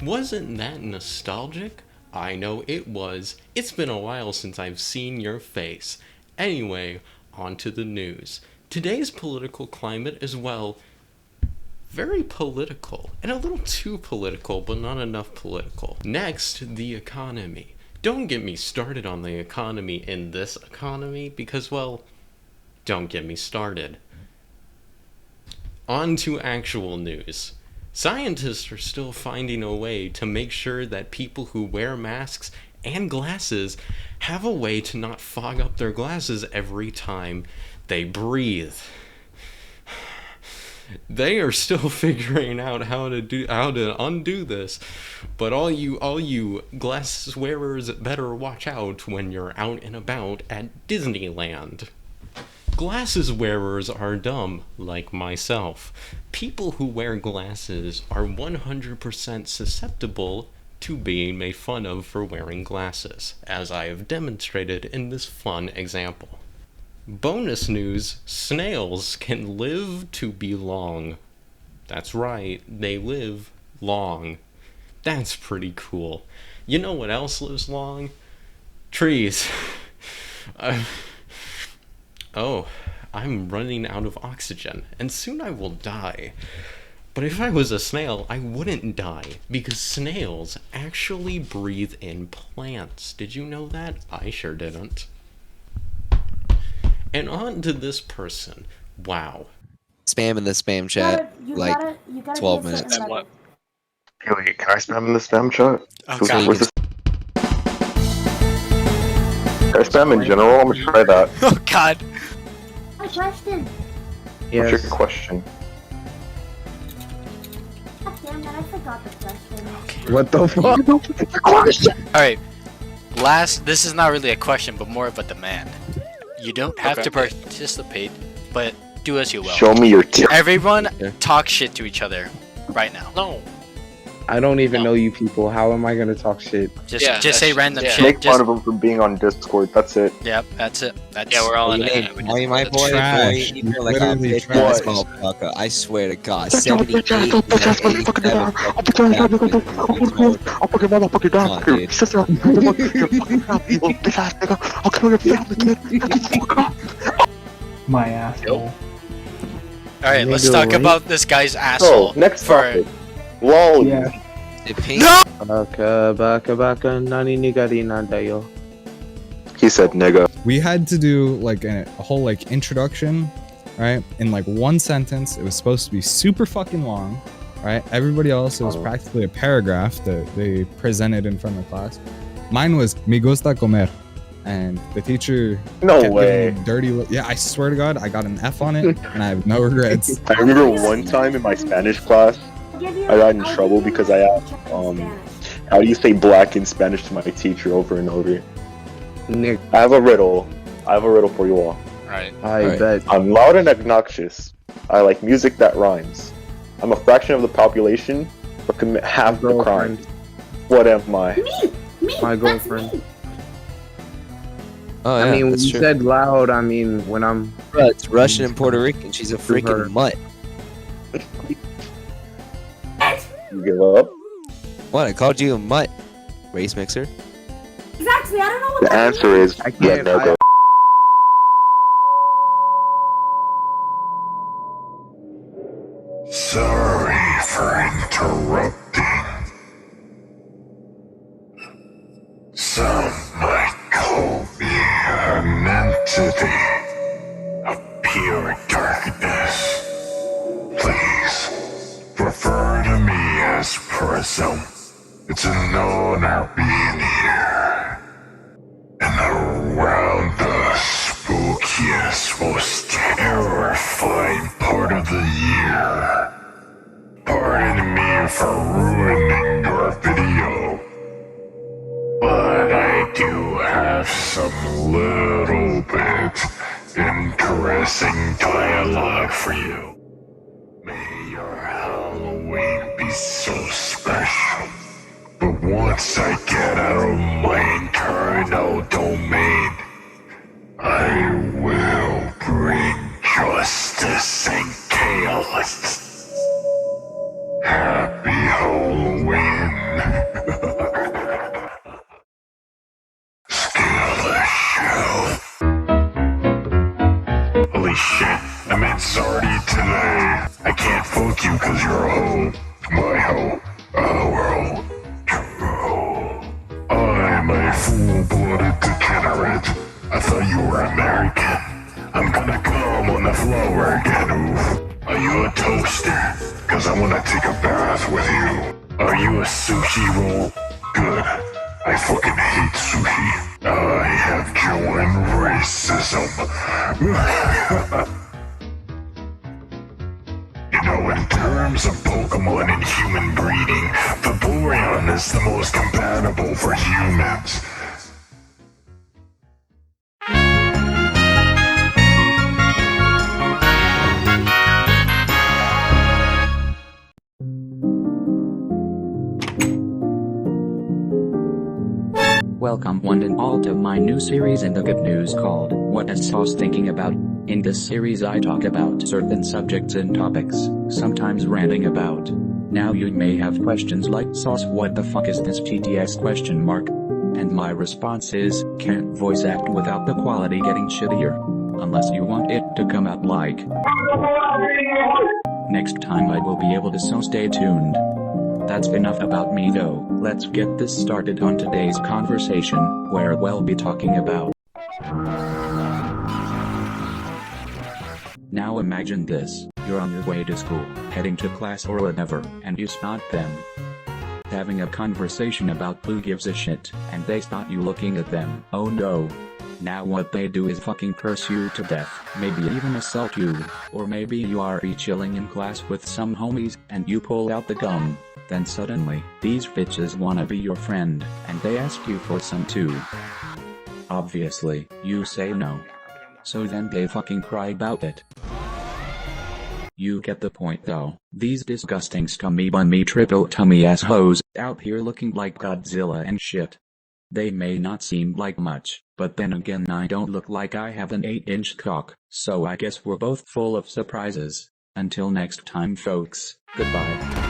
Wasn't that nostalgic? I know it was. It's been a while since I've seen your face. Anyway, on to the news. Today's political climate is, well, very political. And a little too political, but not enough political. Next, the economy. Don't get me started on the economy in this economy, because, well, don't get me started. On to actual news. Scientists are still finding a way to make sure that people who wear masks and glasses have a way to not fog up their glasses every time they breathe. They are still figuring out how to undo this, but all you glasses wearers better watch out when you're out and about at Disneyland. Glasses wearers are dumb, like myself. People who wear glasses are 100% susceptible to being made fun of for wearing glasses, as I have demonstrated in this fun example. Bonus news, snails can live to be long. That's right, they live long. That's pretty cool. You know what else lives long? Trees. Oh, I'm running out of oxygen, and soon I will die. But if I was a snail, I wouldn't die, because snails actually breathe in plants. Did you know that? I sure didn't. And on to this person. Wow. Spam in the spam chat, you gotta 12 minutes. And what? Hey, wait, can I spam in the spam chat? Oh, Where's God. Can I spam in general? I'm gonna try that. Oh, God. My question. What's your question? God damn it, I forgot the question. What the fuck? Alright. This is not really a question, but more of a demand. You don't have to participate, but do as you will. Show me your tip. Everyone talk shit to each other right now. No. I don't even know you people. How am I gonna talk shit? Just say random shit. Make fun of him for being on Discord. That's it. Yep, that's it. That's Yeah, we're all in Hey, it. Molly, my boy, trash. you're like a Literally bitch trash. ass motherfucker. I swear to God, 78, 87, My asshole. Alright, let's Nigga, talk right? about this guy's asshole. So, next for topic. LOL. Yeah. No! Baka nani nigari nandayo. He said nigga. We had to do like a whole like introduction, right? In like one sentence. It was supposed to be super fucking long, right? Everybody else, it was practically a paragraph that they presented in front of the class. Mine was "Me gusta comer," and the teacher No kept way. giving me dirty yeah, I swear to God, I got an F on it, and I have no regrets. I remember one time in my Spanish class, I got in trouble because I asked, how do you say black in Spanish to my teacher over and over? Nick, I have a riddle for you all. Alright. I bet. I'm loud and obnoxious. I like music that rhymes. I'm a fraction of the population, but commit half the crime. Girlfriend. What am I? Me! My That's girlfriend. me! Oh yeah, I mean, when that's you true. said loud, I mean, when I'm... Bro, it's Russian and Puerto Rican. She's a freaking mutt. You give up? What? I called you a mutt, race mixer. Exactly, I don't know what The that answer is I yeah, can't... nigga. Sorry for interrupting. Some might call me an entity of pure darkness. Please refer to me as Prism. It's an honor being here. And around the spookiest, most terrifying part of the year. Pardon me for ruining your video, but I do have some little bit interesting dialogue for you. May your Halloween be so special. But once I get out of my internal domain, I will bring justice and chaos. Happy Halloween, cold-blooded degenerate. I thought you were American. I'm gonna come on the floor again, oof. Are you a toaster? Cause I wanna take a bath with you. Are you a sushi roll? Good. I fucking hate sushi. I have joined racism. You know, in terms of Pokemon and human breeding, Vaporeon is the most compatible for humans. Welcome one and all to my new series in the good news called What is Sauce Thinking About? In this series I talk about certain subjects and topics, sometimes ranting about. Now you may have questions like Sauce, what the fuck is this GTS question mark? And my response is, can't voice act without the quality getting shittier. Unless you want it to come out like. Next time I will be able to, so stay tuned. That's enough about me though, let's get this started on today's conversation, where we'll be talking about. Now imagine this, you're on your way to school, heading to class or whatever, and you spot them having a conversation about who gives a shit, and they spot you looking at them. Oh no. Now what they do is fucking curse you to death, maybe even assault you, or maybe you are chilling in class with some homies, and you pull out the gun. Then suddenly, these bitches wanna be your friend, and they ask you for some too. Obviously, you say no. So then they fucking cry about it. You get the point though. These disgusting scummy bummy triple tummy ass hoes out here looking like Godzilla and shit. They may not seem like much, but then again I don't look like I have an 8-inch cock, so I guess we're both full of surprises. Until next time folks, goodbye.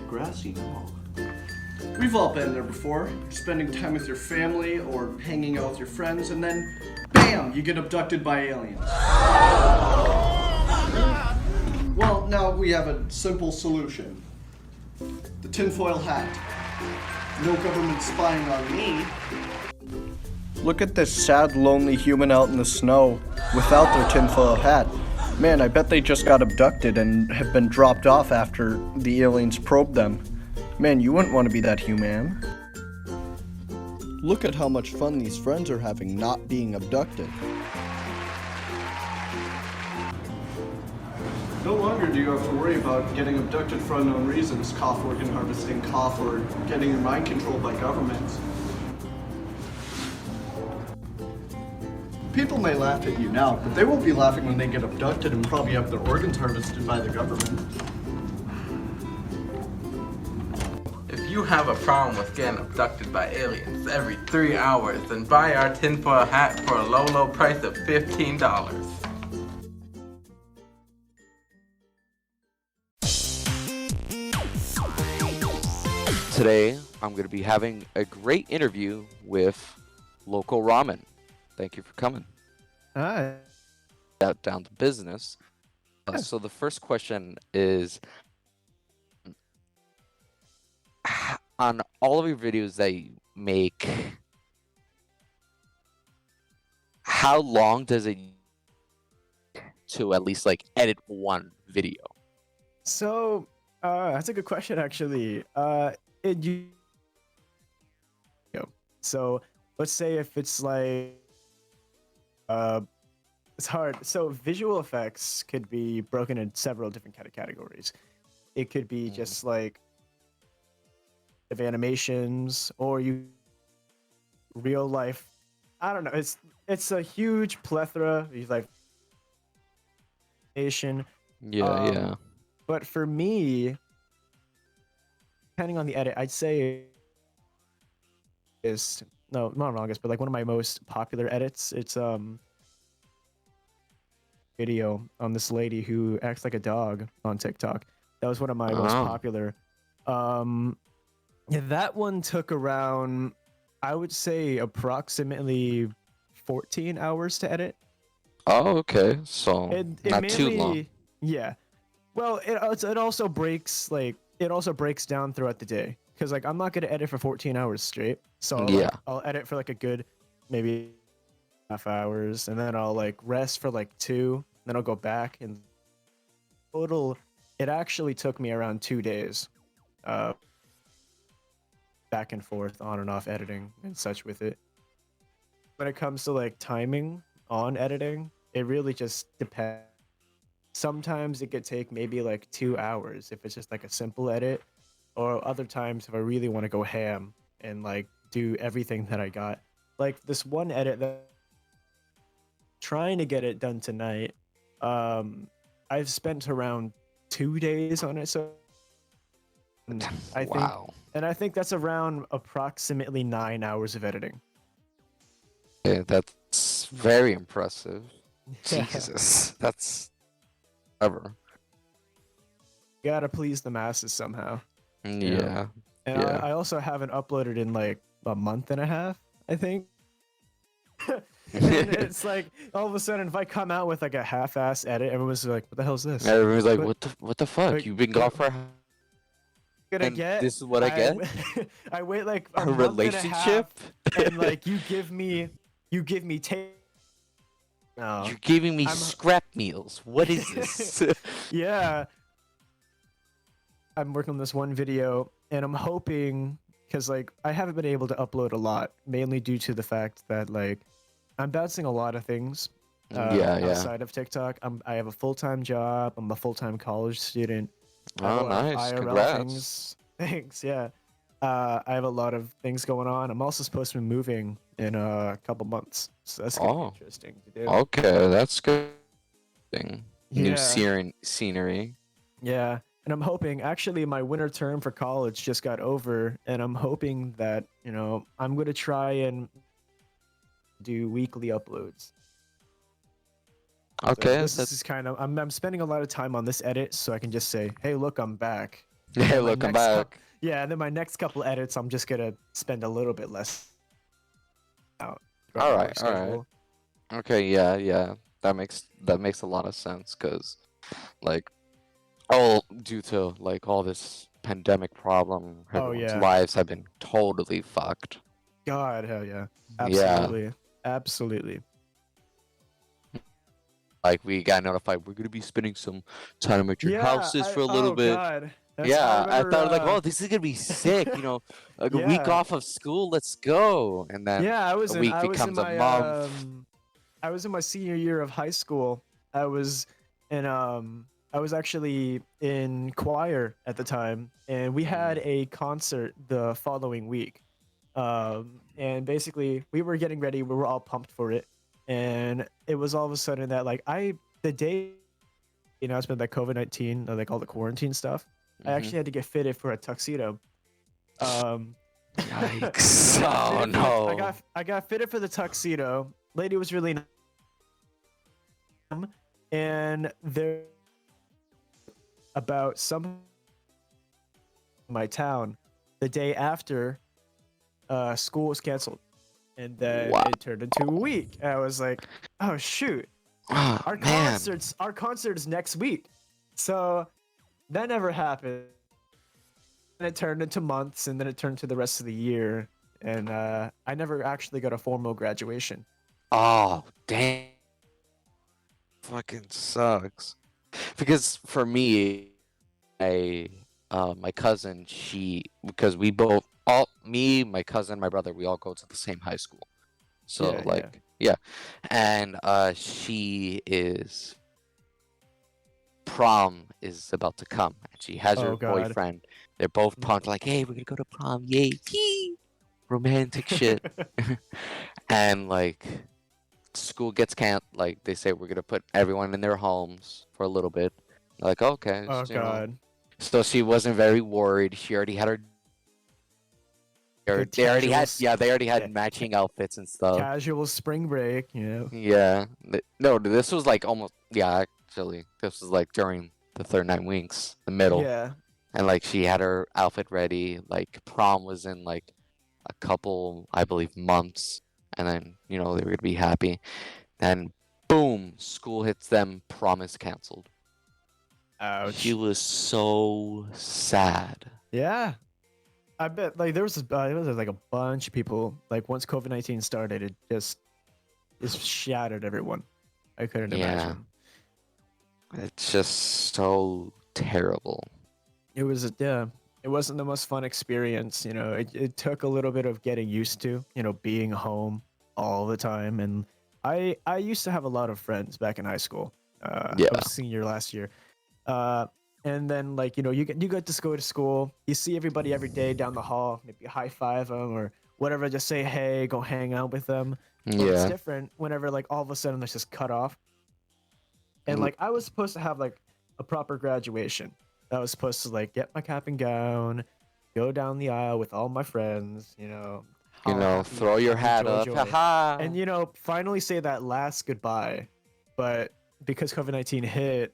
Grassy knoll. We've all been there before. You're spending time with your family or hanging out with your friends, and then BAM! You get abducted by aliens. Well, now we have a simple solution. The tinfoil hat. No government spying on me. Look at this sad, lonely human out in the snow without their tinfoil hat. Man, I bet they just got abducted and have been dropped off after the aliens probed them. Man, you wouldn't want to be that human. Look at how much fun these friends are having not being abducted. No longer do you have to worry about getting abducted for unknown reasons, cough, organ harvesting, cough, or getting your mind controlled by governments. People may laugh at you now, but they won't be laughing when they get abducted and probably have their organs harvested by the government. If you have a problem with getting abducted by aliens every 3 hours, then buy our tinfoil hat for a low, low price of $15. Today, I'm going to be having a great interview with Local Ramen. Thank you for coming. Hi. Down to business. So the first question is, on all of your videos that you make, how long does it to at least like edit one video? So that's a good question actually. So let's say if it's like it's hard. So visual effects could be broken in several different kind of categories. It could be just like of animations, or you real life. I don't know. It's a huge plethora. It's like animation. Yeah. But for me, depending on the edit, I'd say is no, not longest, but like one of my most popular edits. It's video on this lady who acts like a dog on TikTok. That was one of my most popular. Yeah, that one took around, I would say, approximately 14 hours to edit. Oh, okay. So it not mainly, too long. Yeah, Well, it also breaks like it also breaks down throughout the day because like I'm not gonna edit for 14 hours straight. So Yeah. I'll edit for like a good maybe half hours, and then I'll like rest for like 2. Then I'll go back, and total. It actually took me around 2 days, back and forth, on and off editing and such with it. When it comes to like timing on editing, it really just depends. Sometimes it could take maybe like 2 hours if it's just like a simple edit, or other times if I really want to go ham and like do everything that I got. Like this one edit that trying to get it done tonight. I've spent around 2 days on it, so Wow. I think that's around approximately 9 hours of editing. Yeah, that's very impressive. Yeah. Jesus, that's ever. Gotta please the masses somehow. Yeah. you know? And Yeah. I also haven't uploaded in like a month and a half, I think. And it's like all of a sudden, if I come out with like a half-ass edit, everyone's like, "What the hell's this?" Everyone's like, But- what the fuck? like, You've been gone for gonna and get. this is what I get? I wait like a A month relationship? and a half, and like you give me take. No, You're giving me I'm- scrap meals. What is this? yeah. I'm working on this one video, and I'm hoping because like I haven't been able to upload a lot, mainly due to the fact that like I'm bouncing a lot of things. Yeah. Outside of TikTok, I have a full-time job. I'm a full-time college student. I have Oh, a lot of nice. IRL Congrats. things. Thanks. Yeah. I have a lot of things going on. I'm also supposed to be moving in a couple months, so that's gonna be interesting to do. Okay, that's good. New Yeah. scenery. Yeah, and I'm hoping actually my winter term for college just got over, and I'm hoping that I'm gonna try and do weekly uploads. Okay, This is kind of I'm spending a lot of time on this edit, so I can just say, "Hey, look, I'm back." And Hey, then my look, I'm next back. yeah, and then my next couple edits, I'm just gonna spend a little bit less out. throughout All my right, work all right. schedule. Okay, yeah. That makes a lot of sense because, like, all due to like all this pandemic problem, Oh, everyone's yeah. lives have been totally fucked. God, hell yeah, Yeah. absolutely, absolutely. Like we got notified we're gonna be spending some time at your houses for a little oh, bit. God. Yeah, I remember, thought like, oh, this is gonna be sick. Like a week Yeah. off of school, let's go. And then Yeah, a week I was in becomes my a month. I was in my senior year of high school. I was in I was actually in choir at the time, and we had a concert the following week. And basically we were getting ready, we were all pumped for it, and it was all of a sudden that like the day announcement that COVID-19, like all the quarantine stuff, I actually had to get fitted for a tuxedo. Yikes! I got Oh fitted for no! I got fitted for the tuxedo. Lady was really nice. And there about some my town the day after school was canceled, and then Wow. it turned into a week. And I was like, oh shoot, Oh, our man. concert's next week, so that never happened. And it turned into months, and then it turned to the rest of the year, and I never actually got a formal graduation. Oh damn! Fucking sucks. Because for me, my cousin, because we both me, my cousin, my brother, we all go to the same high school. So Yeah, like and she is prom is about to come, and she has her Oh, God. boyfriend. They're both pumped, like, hey, we're gonna go to prom, yay, yee! Romantic shit. And like school gets like they say we're gonna put everyone in their homes for a little bit. Like, okay. Oh, you know. God. So she wasn't very worried. She already had her. Good They already had casuals. they already had Yeah. matching outfits and stuff. Casual spring break, Yeah. No, this was like almost actually this was like during the third 9 weeks, the middle. Yeah. And like she had her outfit ready. Like prom was in like a couple, I believe, months, and then they were gonna be happy. Then boom, school hits them. Prom is canceled. Ouch. He was so sad. Yeah. I bet like there was like a bunch of people like once COVID-19 started, it just shattered everyone. I couldn't imagine. It's just so terrible. It was it wasn't the most fun experience, you know. It took a little bit of getting used to, you know, being home all the time. And I used to have a lot of friends back in high school. I was senior last year. And then like, you know, you get to go to school, you see everybody every day down the hall, maybe high five them or whatever, just say hey, go hang out with them. But it's different whenever like all of a sudden it's just cut off. And like I was supposed to have like a proper graduation. I was supposed to like get my cap and gown, go down the aisle with all my friends, you know. You know, throw your hat up, haha. And you know, finally say that last goodbye. But because COVID-19 hit,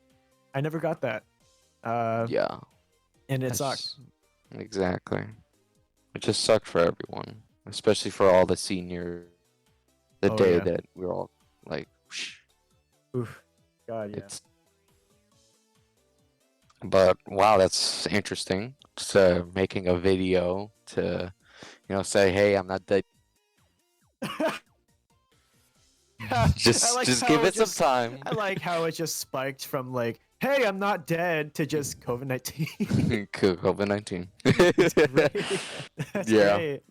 I never got that. And it sucked. Exactly. It just sucked for everyone, especially for all the seniors. The day that we were all like, whoosh. Oof. God, yeah. But wow, that's interesting. Just making a video to, you know, say, hey, I'm not dead. just give it some time. I like how it just spiked from like, hey, I'm not dead to just COVID-19. COVID-19. That's great.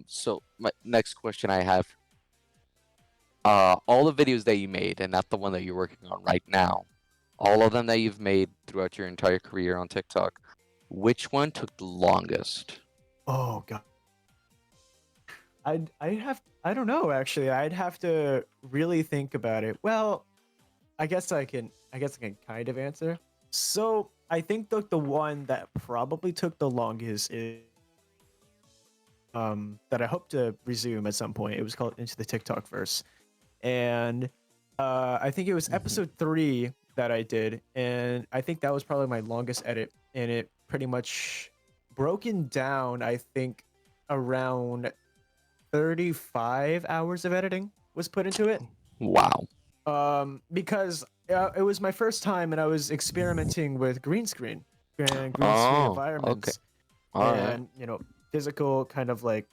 So my next question I have, all the videos that you made, and not the one that you're working on right now, all of them that you've made throughout your entire career on TikTok, which one took the longest? Oh god. I don't know actually. I'd have to really think about it. Well, I guess I can kind of answer. So I think the one that probably took the longest is that I hope to resume at some point. It was called Into the TikTok Verse. And I think it was episode 3 that I did, and I think that was probably my longest edit, and it pretty much broken down, I think around 35 hours of editing was put into it. Wow. Because it was my first time and I was experimenting with green screen environments. And you know, physical kind of like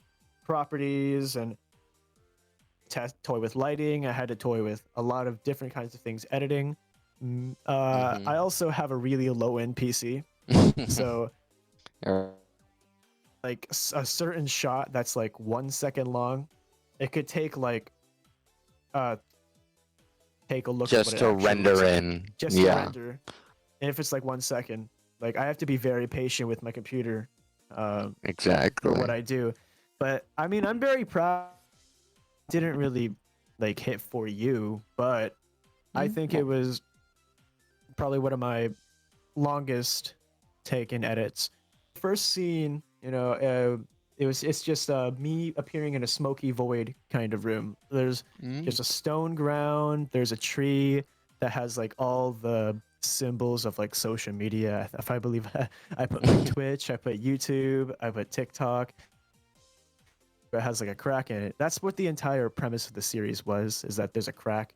properties, and toy with lighting. I had to toy with a lot of different kinds of things editing. I also have a really low-end PC, so like a certain shot that's like 1 second long, it could take like take a look just at to render in. Just to render. And if it's like 1 second, like I have to be very patient with my computer. Exactly. For what I do, but I mean, I'm very proud. Didn't really like hit for you, but I think it was probably one of my longest taken edits. First scene, you know, it's just me appearing in a smoky void kind of room. There's just a stone ground. There's a tree that has like all the symbols of like social media. If I believe I put like Twitch, I put YouTube, I put TikTok. It has like a crack in it. That's what the entire premise of the series was, is that there's a crack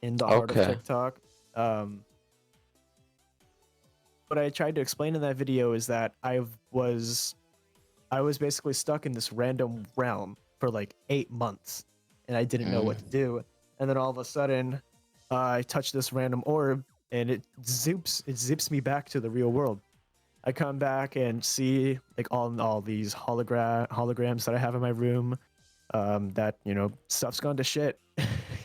in the heart of TikTok. What I tried to explain in that video is that I was basically stuck in this random realm for like 8 months, and I didn't know what to do. And then all of a sudden, I touch this random orb, and it zips me back to the real world. I come back and see like all these holograms that I have in my room. That, you know, stuff's gone to shit.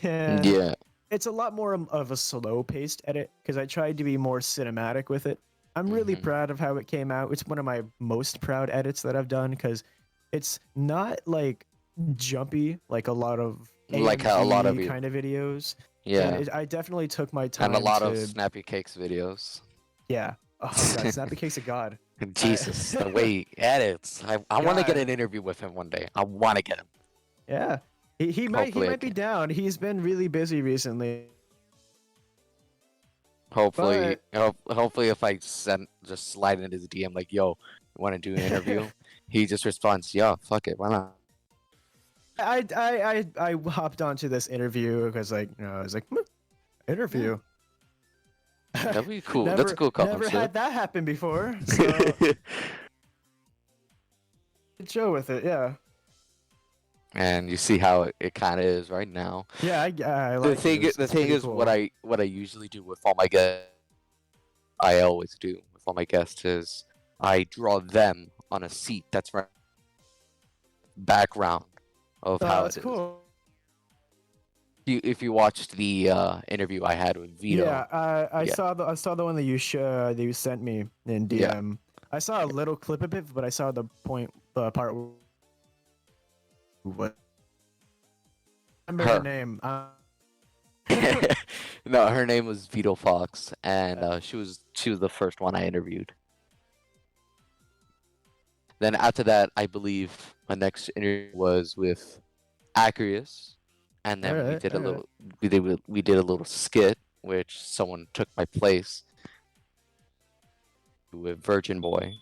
And it's a lot more of a slow-paced edit because I tried to be more cinematic with it. I'm really proud of how it came out. It's one of my most proud edits that I've done because it's not like jumpy like a lot of AMV kind of videos. Yeah, and I definitely took my time. And a lot of Snappy Cakes videos. Yeah. Oh god, Snappy Cake's a god. Jesus, the way he edits. I want to get an interview with him one day. I want to get him. Yeah, he might be down. He's been really busy recently. Hopefully, hopefully, if I just slide into his DM like, "Yo, want to do an interview?" He just responds, "Yeah, fuck it, why not?" I hopped onto this interview because like, you know, I was like, interview. That'd be cool. Never, That's a cool never concept. had that happen before. So good show with it, yeah. And you see how it kind of is right now. Yeah, I like The thing, it. the thing is, cool. what I usually do with all my guests, I always do with all my guests is I draw them on a seat. That's right. Background of how that's it is. cool. If you watched the interview I had with Vito, Yeah, I yeah. saw the one that you sent me in DM. Yeah. I saw a little clip of it, but I saw the part. What? I remember her name. No, her name was Vito Fox, and she was the first one I interviewed. Then after that, I believe my next interview was with Acarius, and then we did a little we did a little skit which someone took my place with Virgin Boy.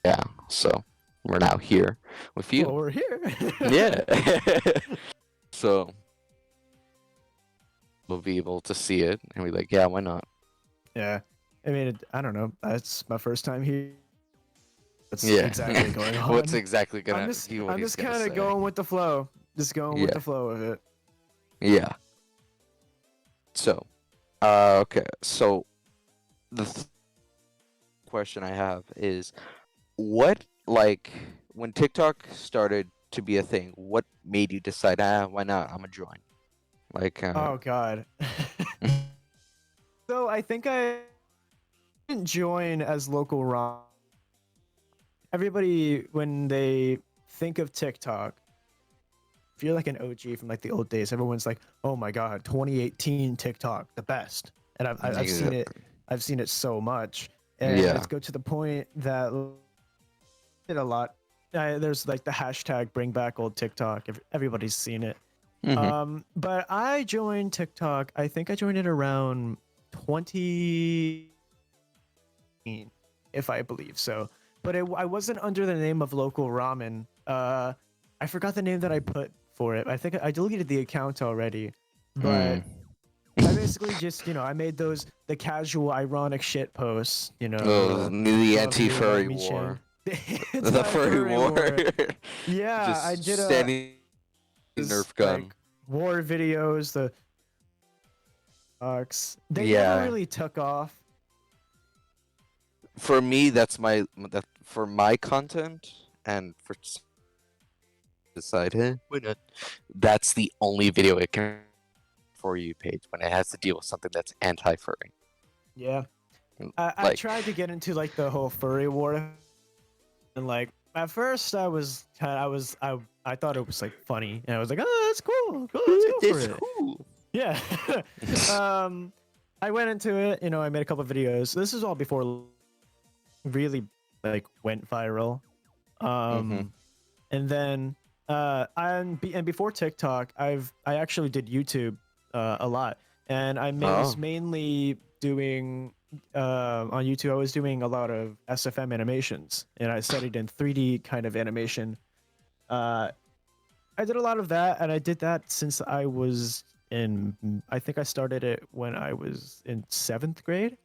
Yeah, so we're now here with you. Well, we're here. Yeah. So we'll be able to see it and be like, yeah, why not? Yeah, I mean, I don't know. That's my first time here. What's Yeah. exactly going on? What's exactly gonna? I'm just, what he's gonna kind of say. going with the flow. Just going with Yeah. the flow of it. Yeah. So, okay. So, the question I have is, what, like, when TikTok started to be a thing, what made you decide, why not? I'm gonna join. Like, Oh God. So I think I didn't join as local ROM. Everybody, when they think of TikTok, if you're like an OG from like the old days, everyone's like, "Oh my God, 2018 TikTok, the best." And I've seen it. I've seen it so much, and Yeah. it's go to the point that it a lot. There's like the hashtag Bring Back Old TikTok. Everybody's seen it. But I joined TikTok. I think I joined it around 20, if I believe so. But I wasn't under the name of Local Ramen. I forgot the name that I put for it. I think I deleted the account already. But I basically just, I made the casual, ironic shit posts, the anti-furry war. The furry war. Yeah, Just I did standing Nerf gun. like, war videos, the they Yeah. never really took off. For me, that's for my content, and for decide, hey, why not? That's the only video it can for you page when it has to deal with something that's anti-furry. Yeah, I tried to get into like the whole furry war, and like at first I thought it was like funny, and I was like, oh, that's cool, let's go for it. Yeah. I went into it, I made a couple of videos. This is all before really like went viral. And then and before TikTok, I actually did YouTube a lot, and I was mainly doing on YouTube. I was doing a lot of SFM animations, and I studied in 3D kind of animation. I did a lot of that, and I did that since I was I think I started it when I was in 7th grade.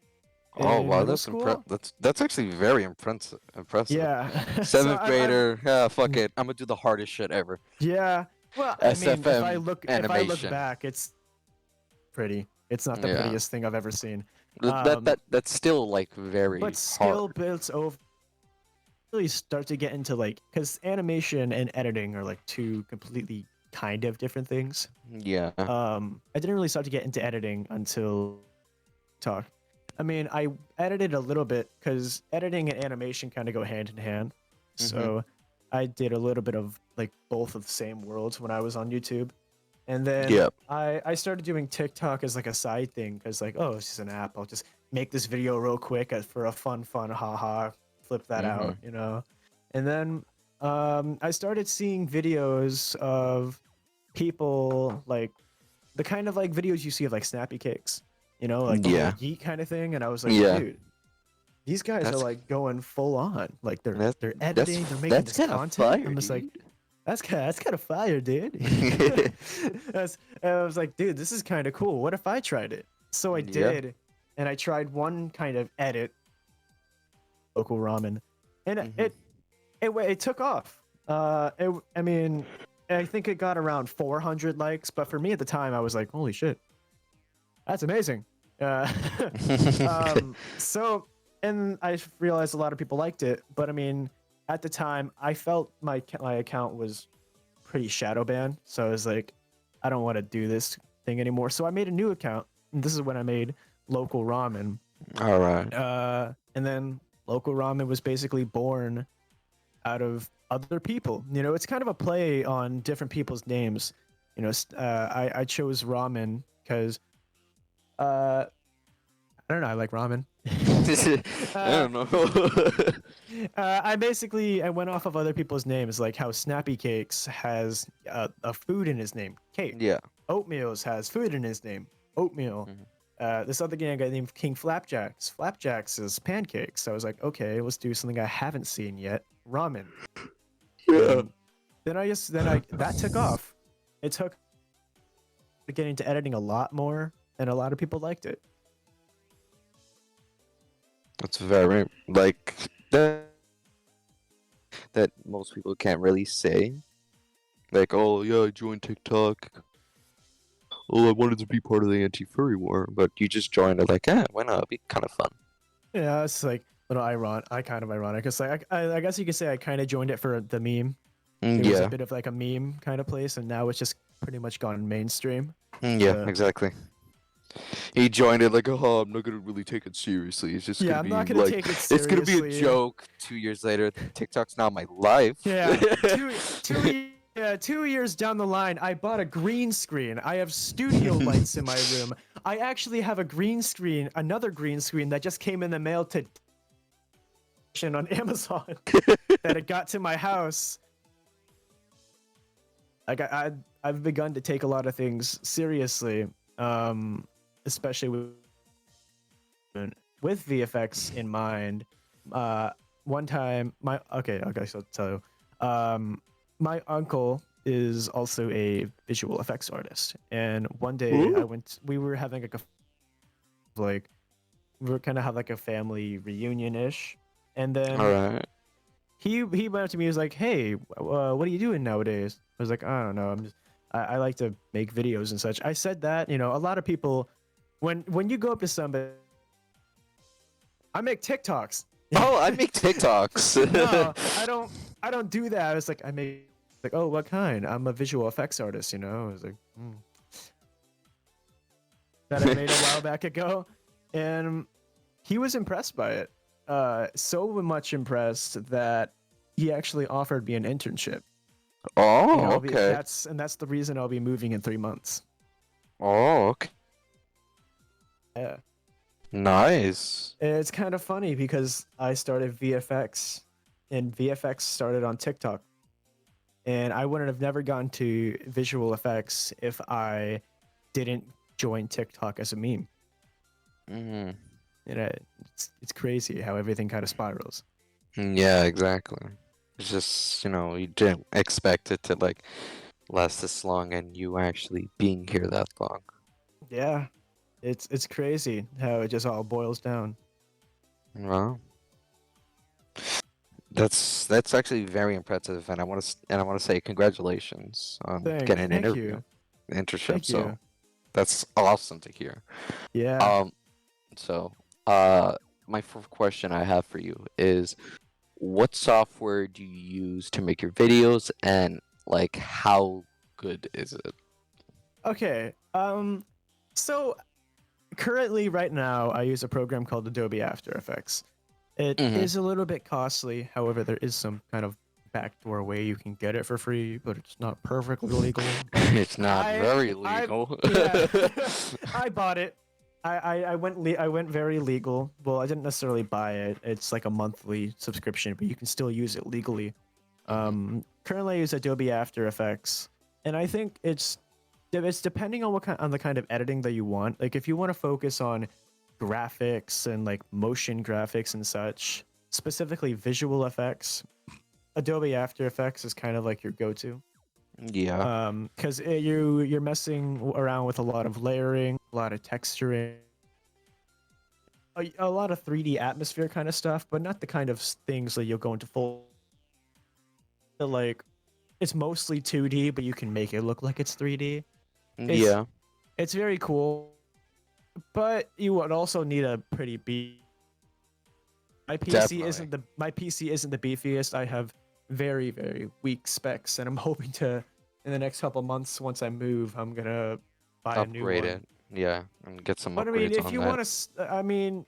Oh wow, middle that's actually very impressive. Yeah. 7th grader, yeah, fuck it. I'm gonna do the hardest shit ever. Yeah. Well, I mean, if I look back, it's pretty. It's not the prettiest thing I've ever seen. That's still like very But skill hard. builds over. Really start to get into like, because animation and editing are like two completely kind of different things. Yeah. I didn't really start to get into editing until talk. I mean, I edited a little bit because editing and animation kind of go hand in hand. So I did a little bit of like both of the same worlds when I was on YouTube. And then I started doing TikTok as like a side thing because like, oh, it's just an app. I'll just make this video real quick for a fun, haha, flip that out, And then I started seeing videos of people like the kind of like videos you see of like snappy cakes, like the whole yeet kind of thing. And I was like, dude, these guys are like going full on, like they're editing, they're making this content. Fire, I'm just dude. like, that's kind of fire, dude. And I was like, dude, this is kind of cool. What if I tried it? So I did, and I tried one kind of edit, local ramen, and it took off. I mean, I think it got around 400 likes, but for me at the time, I was like, holy shit, that's amazing. So, and I realized a lot of people liked it, but I mean, at the time, I felt my account was pretty shadow banned, so I was like, I don't want to do this thing anymore. So I made a new account, and this is when I made local ramen. All right. And then local ramen was basically born out of other people. You know, it's kind of a play on different people's names. You know, I chose ramen because I don't know, I like ramen. I don't know. I went off of other people's names, like how Snappy Cakes has a food in his name, cake. Yeah. Oatmeals has food in his name, oatmeal. This other guy named King Flapjacks. Flapjacks is pancakes. So I was like, okay, let's do something I haven't seen yet, ramen. Yeah. Then that took off. It took getting into editing a lot more, and a lot of people liked it. That's very like that most people can't really say. Like, oh yeah, I joined TikTok. Oh, I wanted to be part of the anti-furry war, but you just joined it like, why not? It'd be kind of fun. Yeah, it's like a little ironic. It's like I guess you could say I kind of joined it for the meme. It was a bit of like a meme kind of place, and now it's just pretty much gone mainstream. Yeah, exactly. He joined it like, oh, I'm not gonna really take it seriously. It's just I'm not gonna take it seriously. It's gonna be a joke. 2 years later, TikTok's now my life. Yeah, 2 years down the line, I bought a green screen. I have studio lights in my room. I actually have a green screen, another green screen that just came in the mail to on Amazon that it got to my house. Like I've begun to take a lot of things seriously, especially with VFX in mind. One time, so tell you, my uncle is also a visual effects artist, and one day we were having we were kind of have like a family reunion ish, and then he went up to me. He was like, "Hey, what are you doing nowadays?" I was like, "I don't know. I like to make videos and such." I said that, a lot of people, when you go up to somebody, I make TikToks. Oh, I make TikToks. No, I don't do that. I was like, oh, what kind? I'm a visual effects artist, I was like, that I made a while back ago, and he was impressed by it. So much impressed that he actually offered me an internship. Oh, okay. That's the reason I'll be moving in 3 months. Oh, okay. Yeah. Nice. It's kind of funny because I started VFX, and VFX started on TikTok. And I wouldn't have never gotten to visual effects if I didn't join TikTok as a meme. Mm-hmm. It's crazy how everything kind of spirals. Yeah, exactly. It's just, you didn't expect it to last this long, and you actually being here that long. Yeah, it's crazy how it just all boils down. Well, that's actually very impressive, and I want to say congratulations on getting an interview, internship. So that's awesome to hear. Yeah. So, my first question I have for you is, what software do you use to make your videos, and how good is it? Okay. So currently, right now, I use a program called Adobe After Effects. It is a little bit costly. However, there is some kind of backdoor way you can get it for free, but it's not perfectly legal. It's not very legal. I bought it. I went very legal. Well, I didn't necessarily buy it. It's like a monthly subscription, but you can still use it legally. Currently, I use Adobe After Effects, and I think it's depending on the kind of editing that you want. Like if you want to focus on graphics and motion graphics and such, specifically visual effects, Adobe After Effects is kind of like your go-to. Yeah. Because you're messing around with a lot of layering, a lot of texturing, a lot of 3D atmosphere kind of stuff, but not the kind of things that you'll go into full. Like, it's mostly 2D, but you can make it look like it's 3D. Yeah. It's very cool, but you would also need a pretty beef. My PC isn't the beefiest. I have very, very weak specs, and I'm hoping to, in the next couple months, once I move, I'm gonna buy a new one. Upgrade it. Yeah, and get some But I upgrades mean, if on you that. want to, I mean,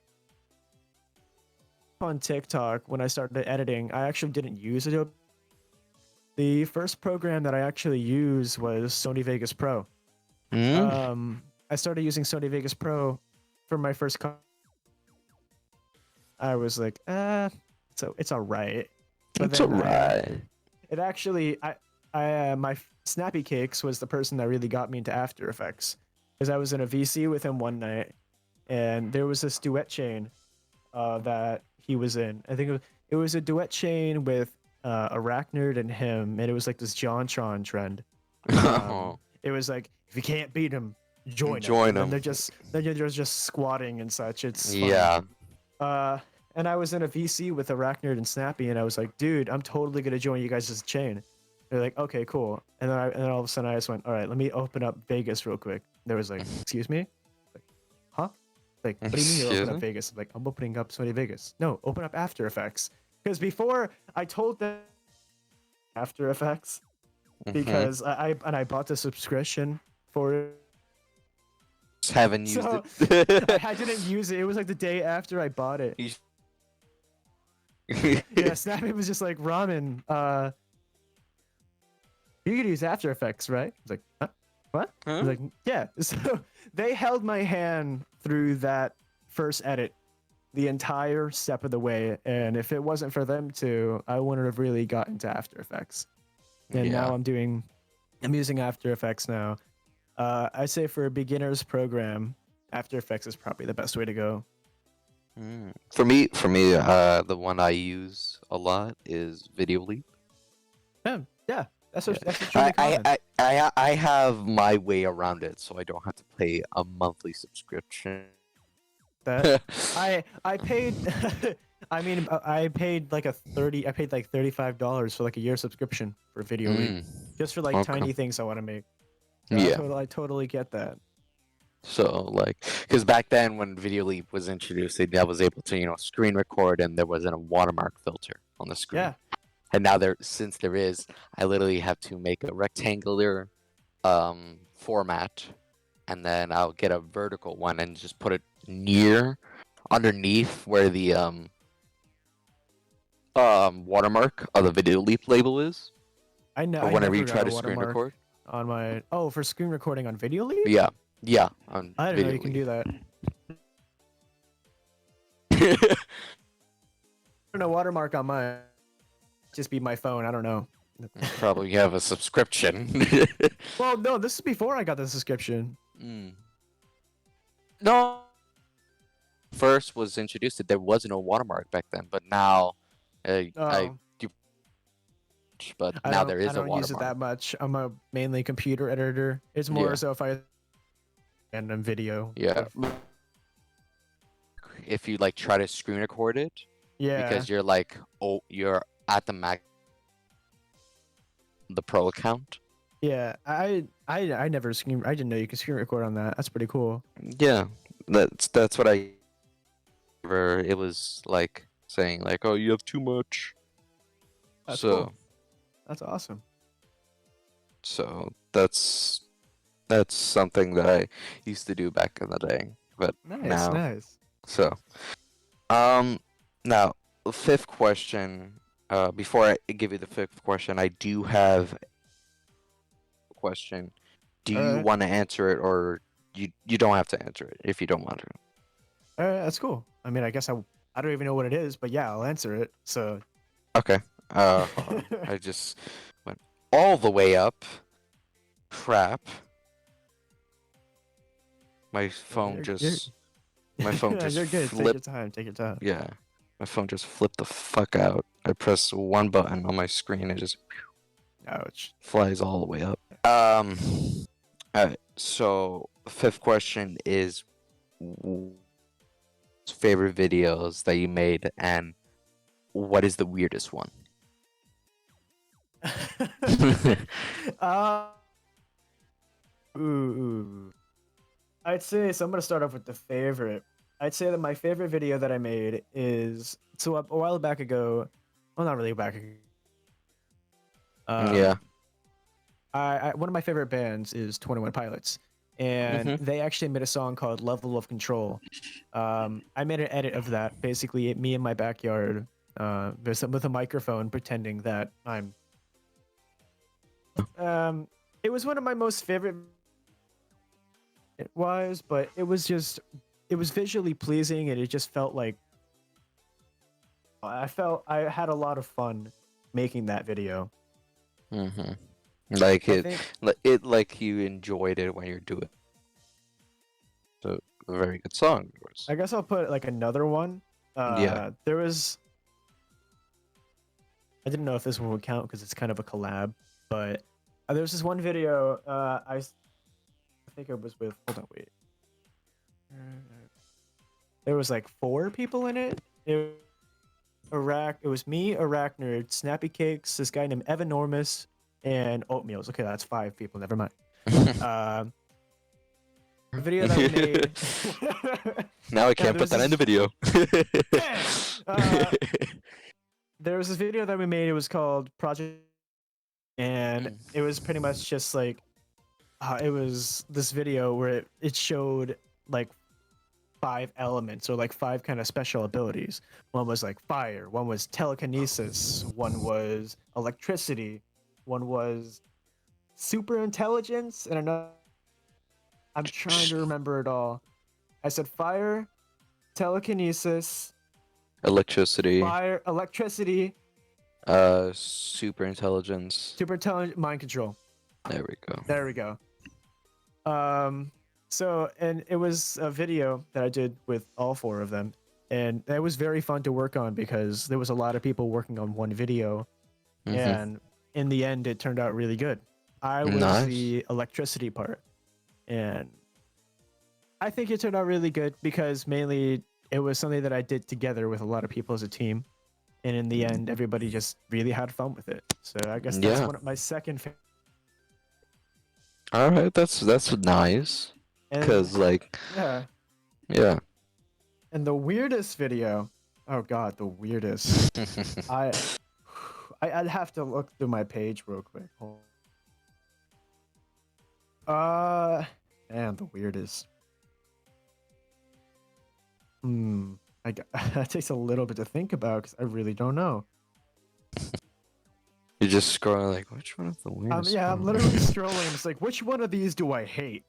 on TikTok when I started editing, I actually didn't use Adobe. The first program that I actually used was Sony Vegas Pro. I started using Sony Vegas Pro for my first. I was like, so it's alright. It's alright. It actually, my Snappy Cakes was the person that really got me into After Effects, because I was in a VC with him one night, and there was this duet chain that he was in. I think it was a duet chain with Arachnid and him, and it was like this JonTron trend. It was like, if you can't beat him, join him. And they're just squatting and such. It's fun. Yeah. And I was in a VC with Arachnid and Snappy, and I was like, dude, I'm totally gonna join you guys' chain. They're like, okay, cool. And then all of a sudden I just went, all right, let me open up Vegas real quick. There was like, excuse me? Like, huh? Like, what do you mean you open up Vegas? I'm like, I'm opening up Sony Vegas. No, open up After Effects. Because before I told them After Effects, because I bought the subscription for it. Just haven't used it. I didn't use it. It was like the day after I bought it. Yeah, Snappy was just like, Ramen, you could use After Effects, right? I was like, huh? What? I was like, yeah. So they held my hand through that first edit the entire step of the way, and if it wasn't for them two, I wouldn't have really got into After Effects. And now I'm using After Effects now. I say for a beginner's program, After Effects is probably the best way to go. For me, the one I use a lot is Video Leap. Yeah. That's really common. I have my way around it, so I don't have to pay a monthly subscription. That I paid. I mean, I paid like $35 for like a year subscription for Video Leap, just for like tiny things I want to make. So I totally get that. So like, because back then when Video Leap was introduced, I was able to screen record, and there wasn't a watermark filter on the screen. Yeah. And now since there is, I literally have to make a rectangular format, and then I'll get a vertical one and just put it underneath where the watermark of the Video Leap label is. I know. Or whenever you try to screen record. On my for screen recording on Video Leap. Yeah. I didn't know you can do that. I don't know watermark on mine. Just be my phone. I don't know. Probably have a subscription. Well, no, this is before I got the subscription. No. First was introduced, there was no watermark back then, but now I do. But now there is a watermark. I don't use it that much. I'm a mainly computer editor. It's more so if I random video. Yeah. If you like try to screen record it. Yeah. Because you're like, you're at the max. The pro account. Yeah, I never screen. I didn't know you could screen record on that. That's pretty cool. Yeah, that's what I. It was like saying like, oh, you have too much. That's cool. That's awesome. So that's something that I used to do back in the day, but nice. So, now the fifth question. Before I give you the fifth question, I do have a question. Do you want to answer it, or you don't have to answer it if you don't want to? That's cool. I mean, I guess I don't even know what it is, but yeah, I'll answer it. So. Okay. I just went all the way up. Crap. My phone just. My phone just. You're good. Flipped. Take your time. Yeah. My phone just flipped the fuck out. I pressed one button on my screen and just Ouch. Flies all the way up. Alright, so fifth question is favorite videos that you made and what is the weirdest one? Ooh. I'd say, so I'm gonna start off with the favorite. I'd say that my favorite video that I made is, so a while back ago, well, not really back ago. Yeah. One of my favorite bands is 21 Pilots, and they actually made a song called Level of Control. I made an edit of that, basically me in my backyard, with a microphone pretending that I'm... it was one of my most favorite... It was, but it was visually pleasing, and it just felt like... I had a lot of fun making that video. Like like you enjoyed it when you're doing it. So a very good song, of course. I guess I'll put like another one. Yeah. There was. I didn't know if this one would count because it's kind of a collab, but there was this one video. I think it was with. Hold on, wait. There was like 4 people in it. It was me, Arachnerd, Snappy Cakes, this guy named Evanormous, and Oatmeals. Okay, that's 5 people. Never mind. The video that we made. Now I can't put that in the video. There was this video that we made. It was called Project, and it was pretty much just like it was this video where it showed like 5 elements, or like 5 kind of special abilities. One was like fire, one was telekinesis, one was electricity, one was super intelligence, and another... I'm trying to remember it all. I said fire, telekinesis, Electricity. fire, electricity, Super intelligence. super intelligent, mind control. There we go. There we go. So, and it was a video that I did with all 4 of them, and that was very fun to work on because there was a lot of people working on one video, and in the end, it turned out really good. I was the electricity part, and I think it turned out really good because mainly it was something that I did together with a lot of people as a team, and in the end, everybody just really had fun with it. So I guess that's one of my second favorite. All right, that's nice. Because like, yeah. And the weirdest video, oh god, the weirdest. I'd have to look through my page real quick. Man, the weirdest. That takes a little bit to think about because I really don't know. You're just scrolling like, which one of the weirdest? Yeah, I'm literally scrolling. It's like, which one of these do I hate?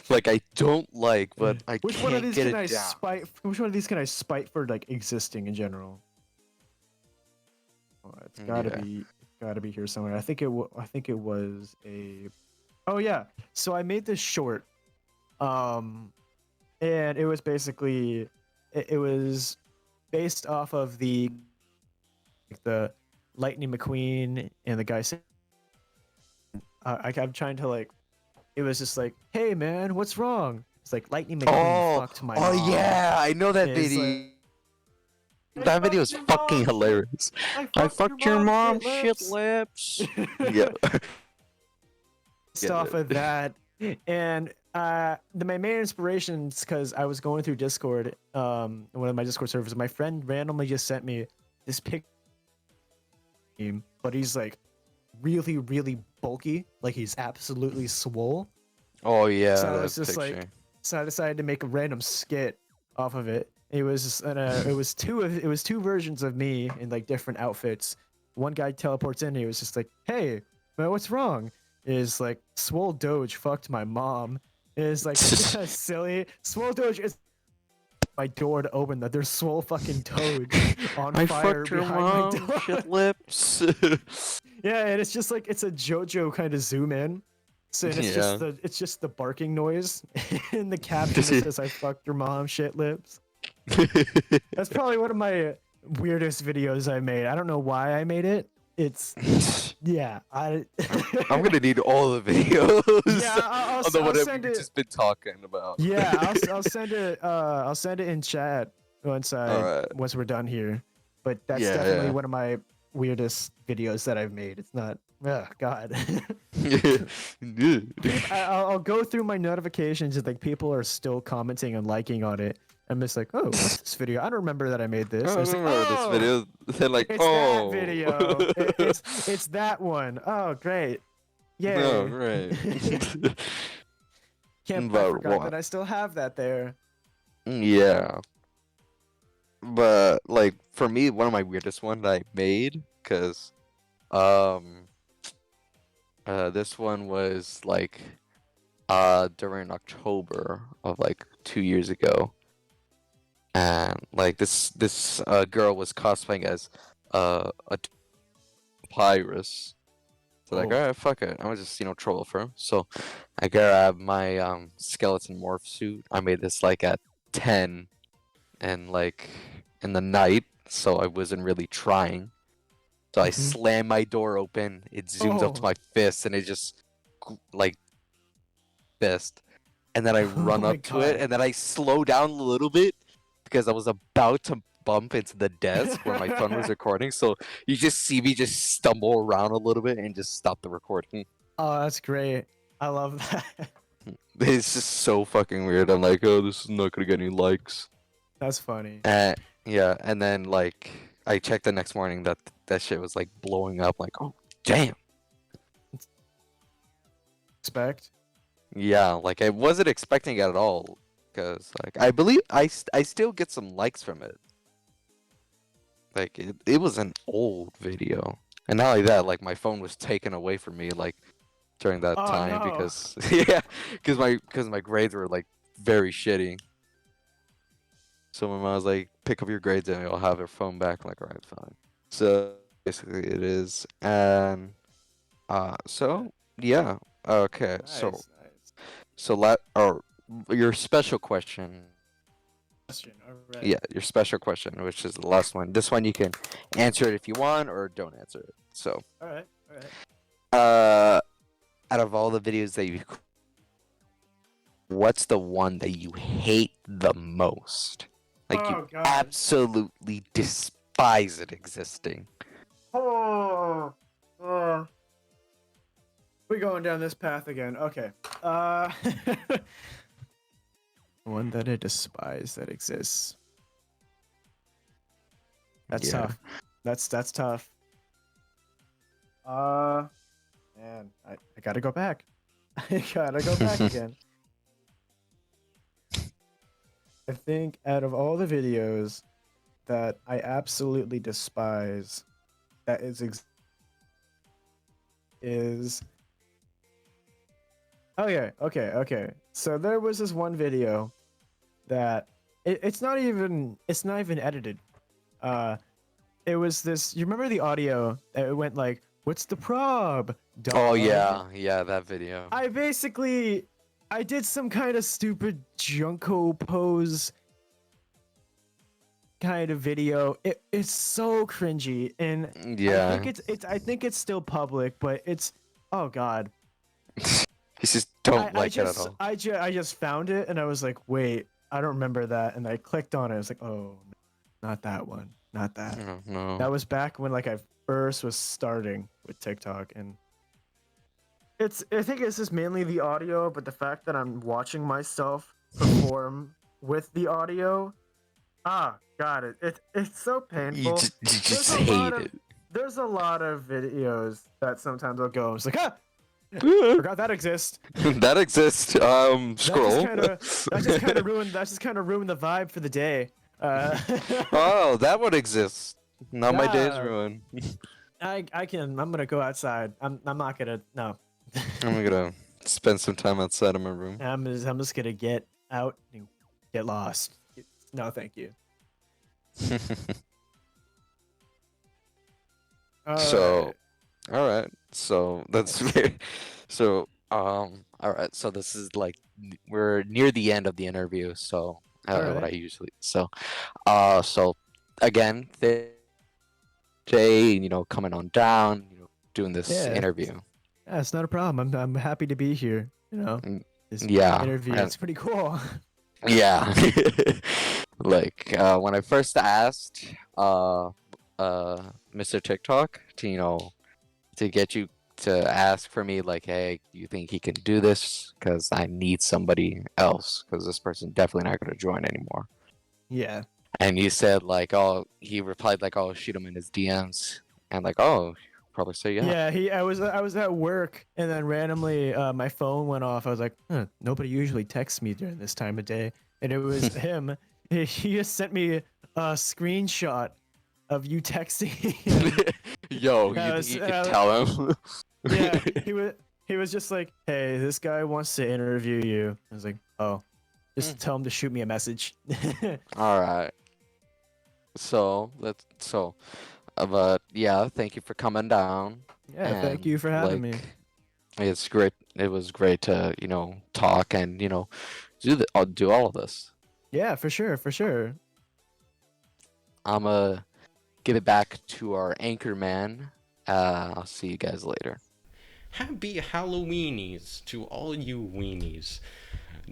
Like I don't like, but I which can't one of these get can it I down. spite? Which one of these can I spite for like existing in general? Oh, it's gotta be here somewhere. I think it was a. Oh yeah, so I made this short, and it was basically it was based off of the Lightning McQueen and the guy saying, I'm trying to like. It was just like, hey man, what's wrong? It's like Lightning McQueen fucked my mom. Oh yeah, I know that video. That video is fucking hilarious. I fucked your mom, shit lips. Yeah. Based off of that, and my main inspirations, because I was going through Discord, one of my Discord servers. My friend randomly just sent me this pic, but he's like really, really bulky, like he's absolutely swole. Oh yeah. So I was just like, so I decided to make a random skit off of it. It was it was 2 versions of me in like different outfits. One guy teleports in, and he was just like, "Hey, man, what's wrong?" Is like, Swole Doge fucked my mom. Is like silly. Swole Doge is my door to open that. There's Swole fucking Doge on I fire fucked your behind mom, my door. shit lips. Yeah, and it's just like it's a JoJo kind of zoom in. So it's just the barking noise in the caption that says "I fucked your mom, shit lips." That's probably one of my weirdest videos I made. I don't know why I made it. It's Yeah, I'm gonna need all the videos. Yeah, I'll on the one that send we've it. just been talking about. Yeah, I'll send it. I'll send it in chat once Alright. once we're done here. But that's Yeah, definitely yeah. one of my weirdest videos that I've made. It's not. Oh God. I'll go through my notifications and like people are still commenting and liking on it. I'm just like, oh, what's this video? I don't remember that I made this. I And it's like, remember this video. They're like, it's oh, that video. It's that one. Oh, great. Yay. no, right. I But forgot what? that I still have that there. Yeah. But like for me, one of my weirdest one that I made, cause this one was like during October of like 2 years ago, and like this girl was cosplaying as a papyrus. So like, alright, fuck it, I was just troll for him. So I grabbed my skeleton morph suit. I made this like at 10 and like in the night, so I wasn't really trying. So I slam my door open, it zooms up to my fist, and it just like fist. And then I run my up to it, and then I slow down a little bit because I was about to bump into the desk where my phone was recording. So you just see me just stumble around a little bit and just stop the recording. Oh, that's great. I love that. It's just so fucking weird. I'm like, oh, this is not gonna get any likes. That's funny. Yeah, and then like I checked the next morning that shit was like blowing up. Like, oh damn. Expect? Yeah, like I wasn't expecting it at all, because like I believe I still get some likes from it. Like it was an old video, and not only that, like my phone was taken away from me like during that time no. because because my grades were like very shitty. So my mom was like, pick up your grades and you'll have your phone back. I'm like, alright, fine. So basically it is. And so yeah. Okay. Nice. So your special question. Alright. Yeah, your special question, which is the last one. This one you can answer it if you want or don't answer it. So Alright. out of all the videos that you, what's the one that you hate the most? Like Oh, you God. absolutely despise it existing. Oh. We're going down this path again. Okay. One that I despise that exists. That's Yeah. tough. That's tough. Man, I gotta go back. I gotta go back again. I think out of all the videos that I absolutely despise, that is okay. So there was this one video that it's not even edited. It was this. You remember the audio? It went like, "What's the prob?" Oh yeah, that video. I did some kind of stupid Junko pose kind of video. It's so cringy, and Yeah. I think it's still public, but it's, oh god. You just don't like it at all. I just found it and I was like, wait, I don't remember that, and I clicked on it. I was like, oh, not that one, not that. No. That was back when like I first was starting with TikTok, and I think it's just mainly the audio, but the fact that I'm watching myself perform with the audio, god, it's so painful. You just hate it. There's a lot of videos that sometimes I'll go, it's like, forgot that exists. That exists. Scroll. That just kind of ruined the vibe for the day. Oh, that one exists. Now my day's ruined. I'm gonna go outside. I'm not gonna, no. I'm gonna spend some time outside of my room. I'm just gonna get out and get lost. No, thank you. So, all right. So that's very. So all right. So this is like we're near the end of the interview. So what I usually so again, Jay, coming on down, doing this Yeah. interview. Yeah, it's not a problem. I'm happy to be here. You know, this Yeah, interview. and- It's pretty cool. Yeah. Like when I first asked Mr. TikTok to to get you to ask for me like, hey, do you think he can do this? Because I need somebody else. Because this person definitely not going to join anymore. Yeah. And he said like, oh, he replied like, oh, shoot him in his DMs, and like, oh, probably say yeah. Yeah. I was at work, and then randomly my phone went off. I was like, nobody usually texts me during this time of day, and it was him. He just sent me a screenshot of you texting him. Yo, you think you can tell him? Yeah, he was just like, hey, this guy wants to interview you. I was like, oh, just tell him to shoot me a message. All right. But yeah, thank you for coming down. Yeah, thank you for having me. It's great. It was great to talk and do all of this. Yeah, for sure. I'ma give it back to our anchor man. I'll see you guys later. Happy Halloweenies to all you weenies.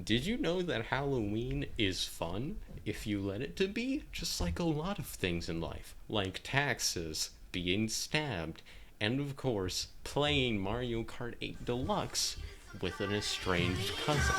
Did you know that Halloween is fun if you let it to be? Just like a lot of things in life, like taxes, being stabbed, and of course, playing Mario Kart 8 Deluxe with an estranged cousin.